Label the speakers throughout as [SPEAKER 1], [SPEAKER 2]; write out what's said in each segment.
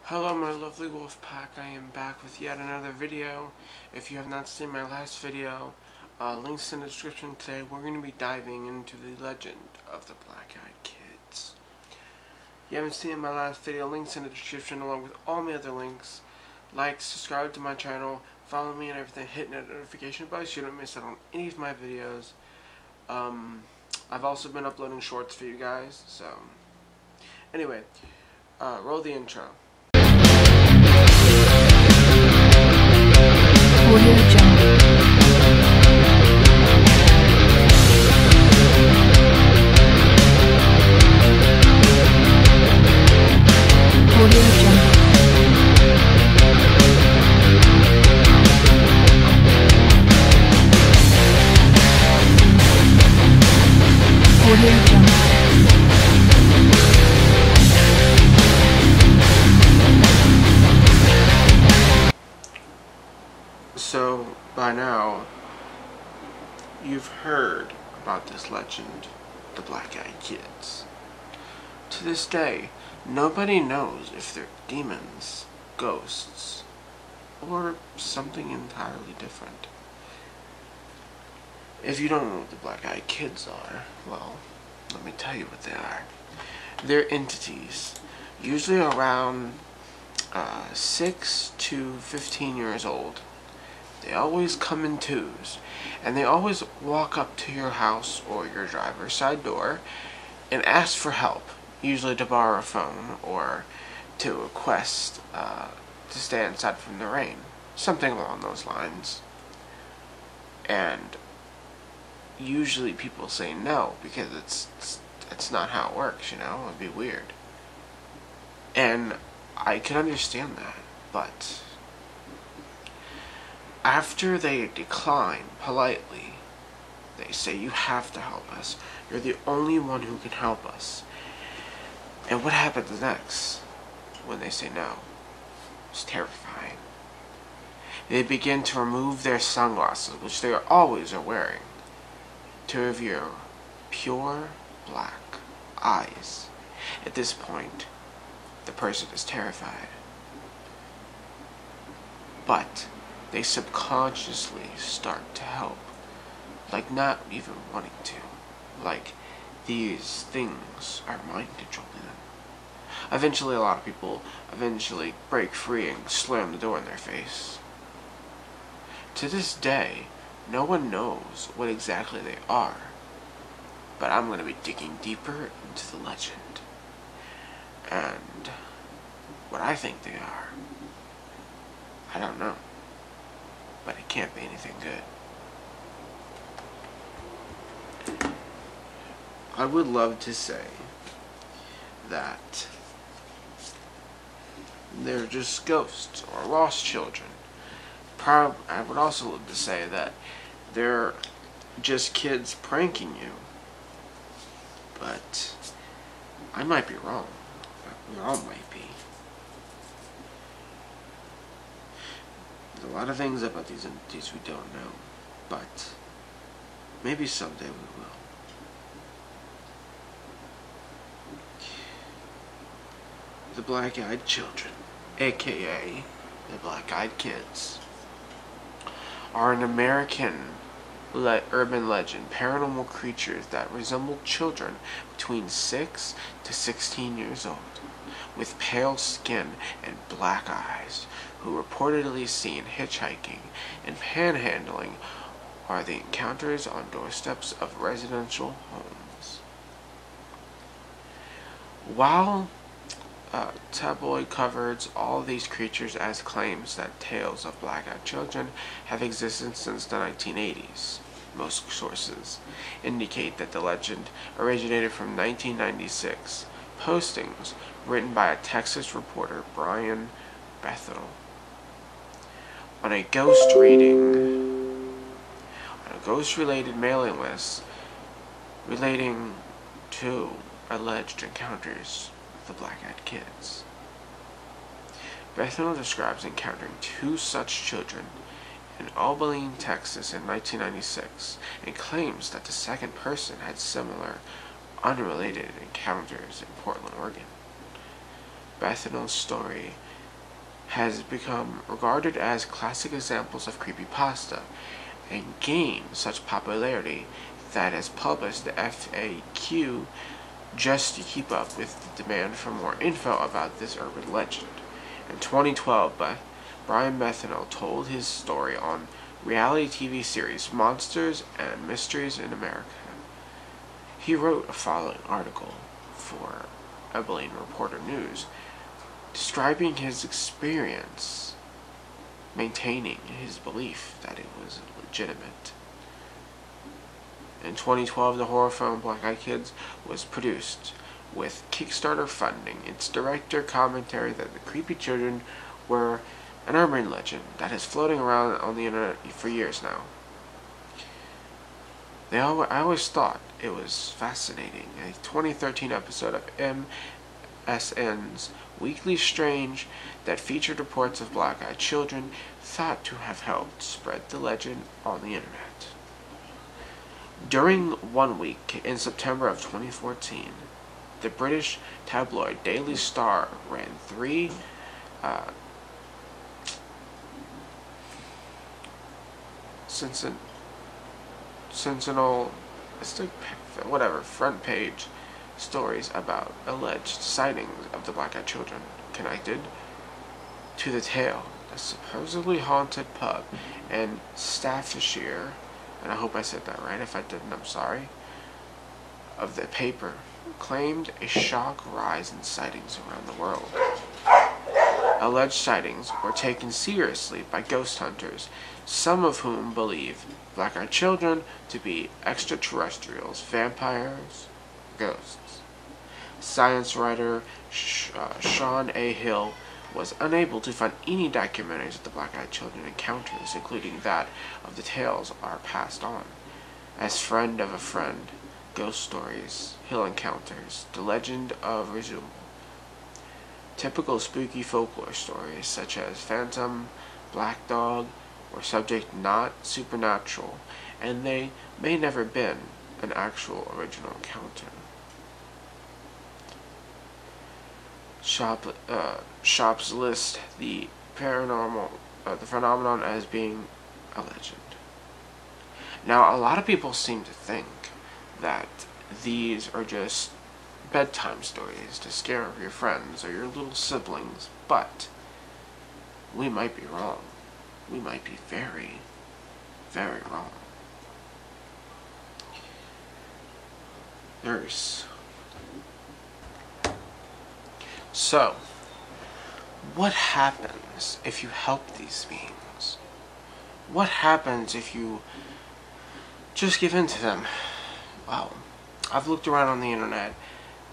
[SPEAKER 1] Hello my lovely wolf pack, I am back with yet another video. If you have not seen my last video, links in the description. Today we're going to be diving into the legend of the Black-Eyed Kids. If you haven't seen my last video, links in the description along with all my other links. Like, subscribe to my channel, follow me and everything, hit that notification bell so you don't miss out on any of my videos. I've also been uploading shorts for you guys, so anyway, roll the intro.
[SPEAKER 2] Audio Jungle. Audio Jungle. Audio Jungle.
[SPEAKER 1] So, by now, you've heard about this legend, the Black-Eyed Kids. To this day, nobody knows if they're demons, ghosts, or something entirely different. If you don't know what the Black-Eyed Kids are, well, let me tell you what they are. They're entities, usually around 6 to 15 years old. They always come in twos, and they always walk up to your house or your driver's side door and ask for help, usually to borrow a phone or to request to stay inside from the rain, something along those lines. And usually people say no because it's not how it works, you know. It'd be weird, and I can understand that, but after they decline politely, they say, "You have to help us. You're the only one who can help us." And what happens next when they say no? It's terrifying. They begin to remove their sunglasses, which they always are wearing, to reveal pure black eyes. At this point, the person is terrified. But they subconsciously start to help, like not even wanting to, like these things are mind controlling them. Eventually, a lot of people break free and slam the door in their face. To this day, no one knows what exactly they are, but I'm going to be digging deeper into the legend and what I think they are. I don't know, but it can't be anything good. I would love to say that they're just ghosts or lost children. I would also love to say that they're just kids pranking you, but I might be wrong. We all might be. There's a lot of things about these entities we don't know, but maybe someday we will. The Black-Eyed Children, aka the Black-Eyed Kids, are an American urban legend, paranormal creatures that resemble children between 6 to 16 years old, with pale skin and black eyes, who reportedly seen hitchhiking and panhandling are the encounters on doorsteps of residential homes. While tabloid covers all these creatures as claims that tales of black-eyed children have existed since the 1980s, most sources indicate that the legend originated from 1996 postings written by a Texas reporter, Brian Bethel, on a ghost-related mailing list relating to alleged encounters with the Black-Eyed Kids. Bethel describes encountering 2 such children in Abilene, Texas in 1996, and claims that the second person had similar unrelated encounters in Portland, Oregon. Bethel's story has become regarded as classic examples of creepypasta and gained such popularity that has published the FAQ just to keep up with the demand for more info about this urban legend. In 2012, Brian Metheny told his story on reality TV series Monsters and Mysteries in America. He wrote a following article for Abilene Reporter News describing his experience maintaining his belief that it was legitimate. In 2012, the horror film Black Eyed Kids was produced with Kickstarter funding. Its director commented that the creepy children were an urban legend that is floating around on the internet for years now. I always thought it was fascinating. A 2013 episode of MSN's Weekly Strange that featured reports of black-eyed children thought to have helped spread the legend on the internet. During 1 week in September of 2014, the British tabloid Daily Star ran 3 front page stories about alleged sightings of the black-eyed children connected to the tale. A supposedly haunted pub in Staffordshire, and I hope I said that right. If I didn't, I'm sorry, of the paper claimed a shock rise in sightings around the world. Alleged sightings were taken seriously by ghost hunters, some of whom believe black-eyed children to be extraterrestrials, vampires, ghosts. Science writer Sean A. Hill was unable to find any documentaries of the black-eyed children encounters, including that of the tales are passed on. As friend of a friend, ghost stories, Hill encounters, the legend of Rizuma. Typical spooky folklore stories such as Phantom, Black Dog, were subject not supernatural, and they may never been an actual original encounter. Shops list the phenomenon as being a legend. Now, a lot of people seem to think that these are just bedtime stories to scare your friends or your little siblings, but we might be wrong. We might be very, very wrong. So, what happens if you help these beings? What happens if you just give in to them? Well, I've looked around on the internet,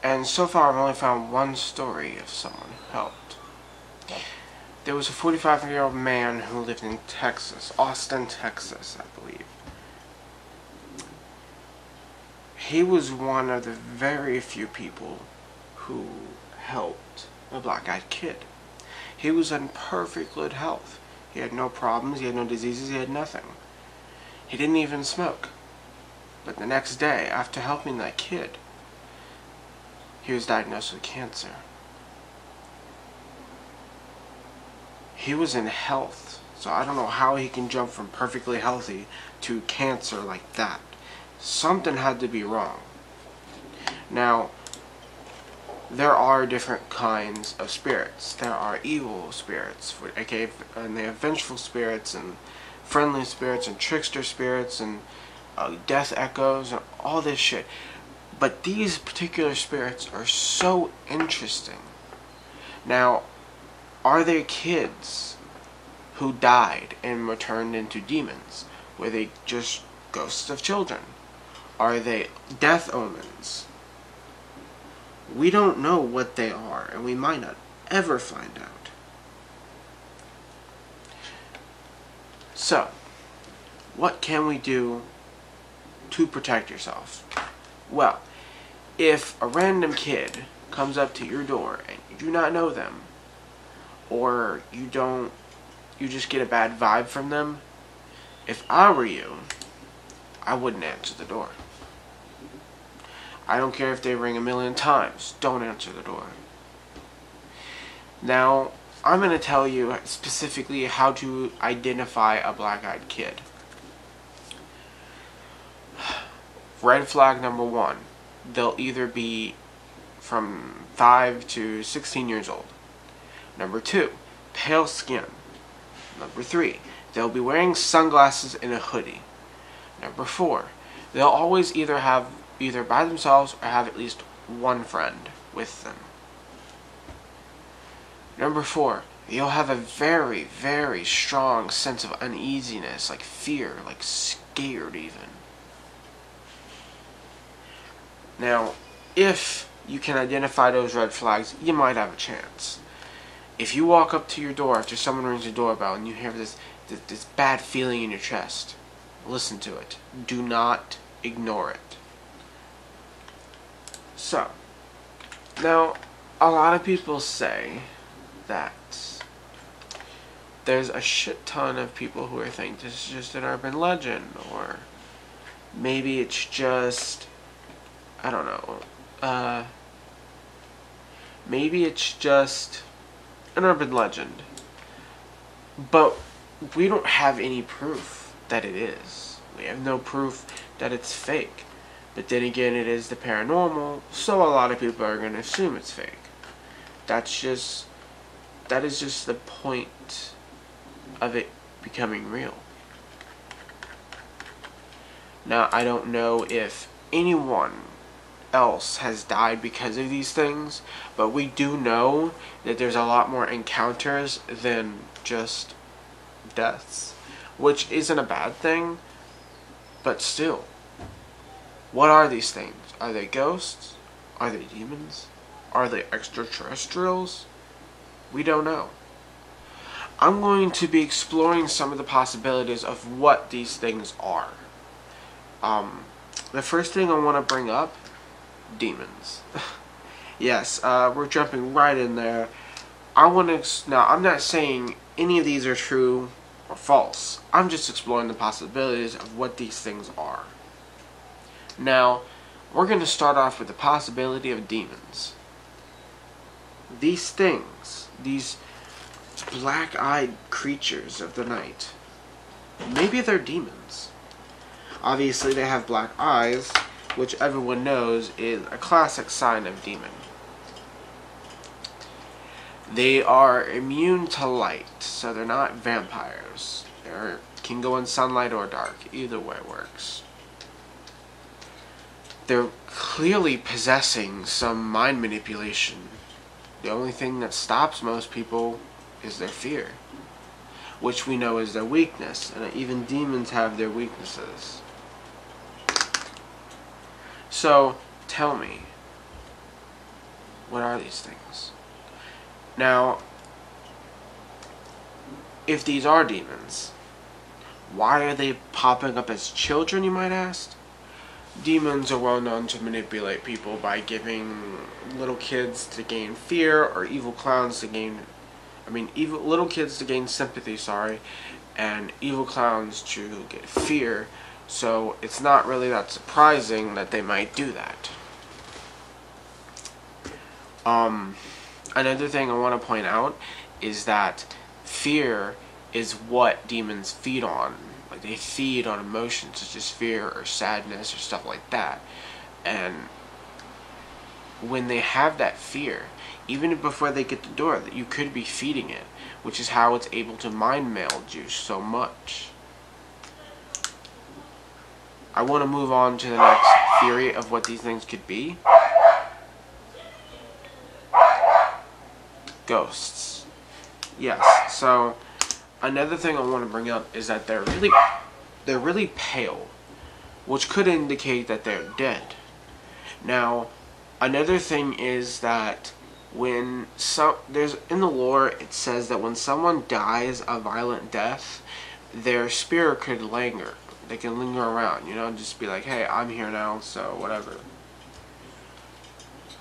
[SPEAKER 1] and so far I've only found one story of someone who helped. There was a 45-year-old man who lived in Texas, Austin, Texas, I believe. He was one of the very few people who helped a black-eyed kid. He was in perfect good health. He had no problems, he had no diseases, he had nothing. He didn't even smoke. But the next day, after helping that kid, he was diagnosed with cancer. He was in health, so I don't know how he can jump from perfectly healthy to cancer like that. Something had to be wrong. Now, there are different kinds of spirits. There are evil spirits, and they have vengeful spirits, and friendly spirits, and trickster spirits, and death echoes, and all this shit. But these particular spirits are so interesting. Now, are there kids who died and were turned into demons? Were they just ghosts of children? Are they death omens? We don't know what they are, and we might not ever find out. So, what can we do to protect yourself? Well, if a random kid comes up to your door and you do not know them, or you just get a bad vibe from them, if I were you, I wouldn't answer the door. I don't care if they ring 1,000,000 times, don't answer the door. Now, I'm going to tell you specifically how to identify a black-eyed kid. Red flag number 1. They'll either be from 5 to 16 years old. Number 2, pale skin. Number 3, they'll be wearing sunglasses and a hoodie. Number 4, they'll always either by themselves or have at least one friend with them. Number 4, you'll have a very, very strong sense of uneasiness, like fear, like scared even. Now, if you can identify those red flags, you might have a chance. If you walk up to your door after someone rings your doorbell and you hear this bad feeling in your chest, listen to it. Do not ignore it. So, now, a lot of people say that there's a shit ton of people who think this is just an urban legend, or maybe it's just, I don't know, maybe it's just an urban legend. But we don't have any proof that it is. We have no proof that it's fake. But then again, it is the paranormal, so a lot of people are going to assume it's fake. That is just the point of it becoming real. Now, I don't know if anyone else has died because of these things, but we do know that there's a lot more encounters than just deaths, which isn't a bad thing, but still, what are these things? Are they ghosts? Are they demons? Are they extraterrestrials? We don't know. I'm going to be exploring some of the possibilities of what these things are. The first thing I want to bring up, demons. Yes, we're jumping right in there. Now, I'm not saying any of these are true or false. I'm just exploring the possibilities of what these things are. Now, we're going to start off with the possibility of demons. These things, these black-eyed creatures of the night, maybe they're demons. Obviously, they have black eyes, which everyone knows is a classic sign of demon. They are immune to light, so they're not vampires. They can go in sunlight or dark. Either way works. They're clearly possessing some mind manipulation. The only thing that stops most people is their fear, which we know is their weakness, and even demons have their weaknesses. So, tell me, what are these things? Now, if these are demons, why are they popping up as children, you might ask? Demons are well known to manipulate people by giving little kids to gain fear, or evil clowns to gain, little kids to gain sympathy, and evil clowns to get fear. So it's not really that surprising that they might do that. Another thing I want to point out is that fear is what demons feed on. Like, they feed on emotions such as fear or sadness or stuff like that. And when they have that fear, even before they get the door, that you could be feeding it, which is how it's able to mind meld you so much. I want to move on to the next theory of what these things could be. Ghosts. Yes, so another thing I want to bring up is that they're really pale, which could indicate that they're dead. Now, another thing is that in the lore, it says that when someone dies a violent death, their spirit could linger. They can linger around, just be like, hey, I'm here now, so whatever.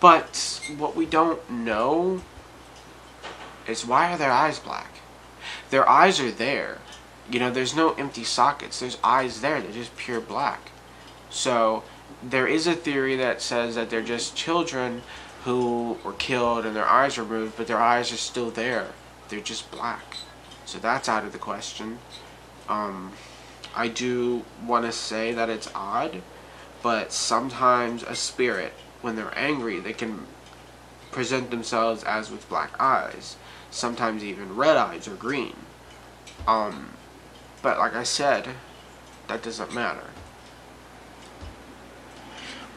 [SPEAKER 1] But what we don't know is, why are their eyes black? Their eyes are there. There's no empty sockets. There's eyes there. They're just pure black. So there is a theory that says that they're just children who were killed and their eyes removed, but their eyes are still there. they're just black. So that's out of the question. I do want to say that it's odd, but sometimes a spirit, when they're angry, they can present themselves as with black eyes. Sometimes even red eyes or green. But like I said, that doesn't matter.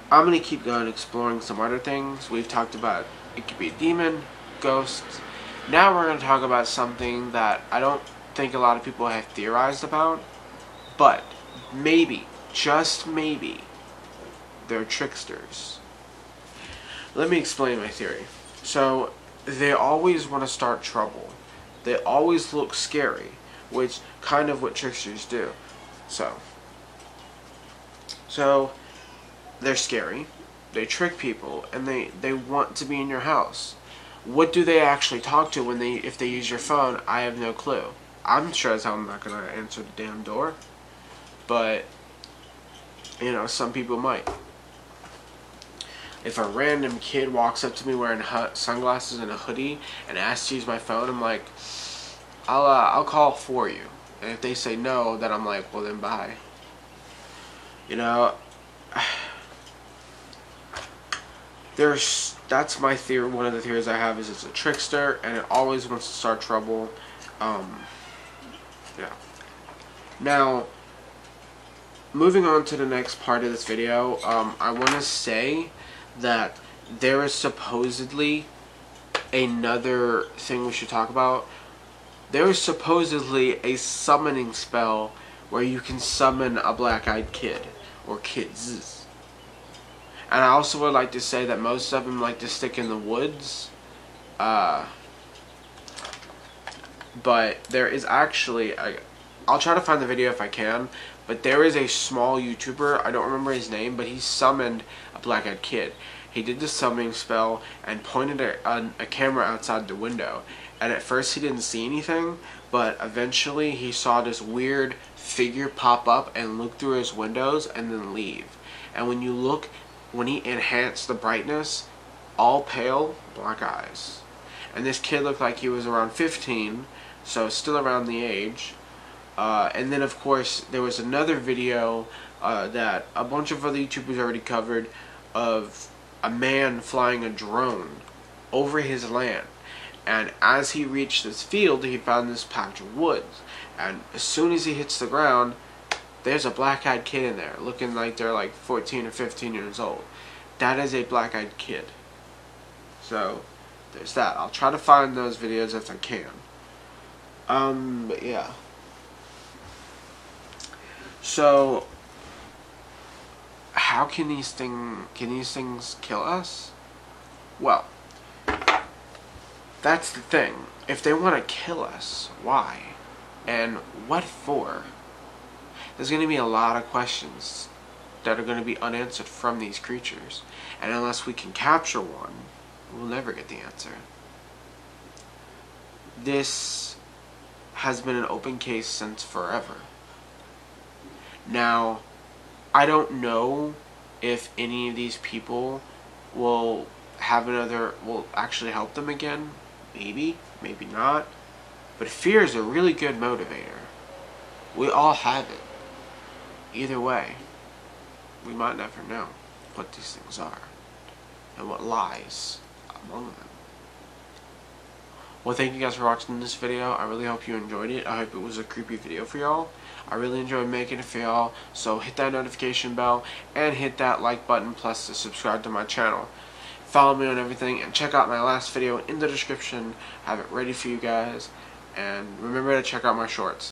[SPEAKER 1] I'm going to keep going exploring some other things. We've talked about it could be a demon, ghosts. Now we're going to talk about something that I don't think a lot of people have theorized about, but maybe, just maybe, they're tricksters. Let me explain my theory. So, they always want to start trouble. They always look scary, which kind of what tricksters do. So they're scary, they trick people, and they want to be in your house. What do they actually talk to if they use your phone? I have no clue. I'm sure as hell I'm not going to answer the damn door. But, you know, some people might. If a random kid walks up to me wearing sunglasses and a hoodie and asks to use my phone, I'm like, I'll call for you. And if they say no, then I'm like, well then bye. You know, that's my theory. One of the theories I have is it's a trickster and it always wants to start trouble. Yeah. Now, moving on to the next part of this video, I want to say that there is supposedly another thing we should talk about. There is supposedly a summoning spell where you can summon a black-eyed kid or kids. And I also would like to say that most of them like to stick in the woods. But there is actually I'll try to find the video if I can, but there is a small YouTuber, I don't remember his name, but he summoned a black-eyed kid. He did the summoning spell and pointed a camera outside the window. And at first he didn't see anything, but eventually he saw this weird figure pop up and look through his windows and then leave. And when you look, when he enhanced the brightness, all pale, black eyes. And this kid looked like he was around 15, so still around the age. And then of course there was another video that a bunch of other YouTubers already covered of a man flying a drone over his land. And as he reached this field, he found this patch of woods. And as soon as he hits the ground, there's a black-eyed kid in there, looking like they're like 14 or 15 years old. That is a black-eyed kid. So, there's that. I'll try to find those videos if I can. But yeah. So, how can these things kill us? Well, that's the thing. If they want to kill us, why? And what for? There's going to be a lot of questions that are going to be unanswered from these creatures. And unless we can capture one, we'll never get the answer. This has been an open case since forever. Now, I don't know if any of these people will actually help them again. Maybe, maybe not. But fear is a really good motivator. We all have it. Either way, we might never know what these things are and what lies among them. Well, thank you guys for watching this video. I really hope you enjoyed it. I hope it was a creepy video for y'all. I really enjoyed making it for y'all. So hit that notification bell and hit that like button, plus to subscribe to my channel. Follow me on everything and check out my last video in the description. I have it ready for you guys. And remember to check out my shorts.